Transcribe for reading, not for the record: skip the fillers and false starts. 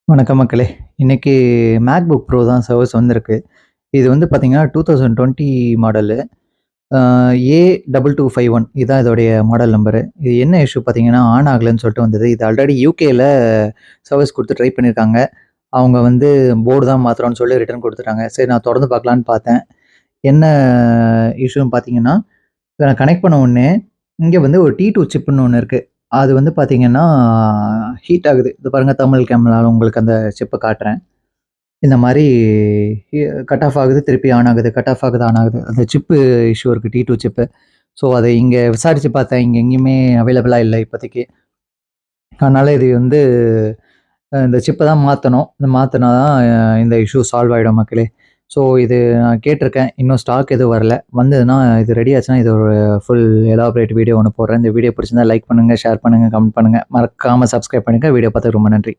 வணக்கம் மக்களே. இன்னைக்கு MacBook Pro தான் சர்வீஸ் வந்திருக்கு. இது வந்து பார்த்தீங்கன்னா, 2020 மாடலு. அ A2251 இதான் இதோடைய மாடல் நம்பரு. இது என்ன இஷ்யூ பார்த்தீங்கன்னா, ஆன் ஆகலன்னு சொல்லிட்டு வந்தது. இது ஆல்ரெடி யுகேல சர்வீஸ் குடுத்து ட்ரை பண்ணியிருக்காங்க. அவங்க வந்து போர்டு தான் மாத்துறோம்னு சொல்லி ரிட்டர்ன் குடுத்துட்டாங்க. சரி நான் தொறந்து பார்க்கலான்னு பார்த்தேன். என்ன இஷ்யூன்னு பார்த்தீங்கன்னா, இத நான் கனெக்ட் பண்ண உடனே, இங்க வந்து ஒரு T2 சிப்ன்னு ஒண்ணு இருக்கு. அது வந்து பார்த்தீங்கன்னா, ஹீட் ஆகுது. இது பாருங்க தெர்மல் கேமரால உங்களுக்கு அந்த சிப்ப காட்டுறேன். இந்த மாரி கட் ஆஃப் ஆகுது, திருப்பி ஆன் ஆகுது, கட் ஆஃப் ஆகுது, ஆன் ஆகுது. அந்த சிப்பு இஷ்யூ இருக்கு T2 சிப்பு. ஸோ அத இங்க விசாரிச்சு பார்த்தேன். இங்க எங்கேயுமே அவைலபிளா இல்ல இப்போதைக்கு. அதனால இது வந்து இந்த சிப்ப தான் மாத்தணும். இத மாத்துனா தான் இந்த இஷ்யூ சால்வ் ஆயிடும் மக்களே. ஸோ இது நான் கேட்டிருக்கேன். இன்னும் ஸ்டாக் எதுவும் வரல. வந்ததுன்னா இது ரெடி ஆச்சுன்னா இது ஒரு ஃபுல் எலாபரேட் வீடியோ ஒண்ணு போடுறேன். இந்த வீடியோ பிடிச்சிருந்தா லைக் பண்ணுங்க, ஷேர் பண்ணுங்க, கமெண்ட் பண்ணுங்க. மறக்காம சப்ஸ்கிரைப் பண்ணுங்க. வீடியோ பார்த்ததுக்கு ரொம்ப நன்றி.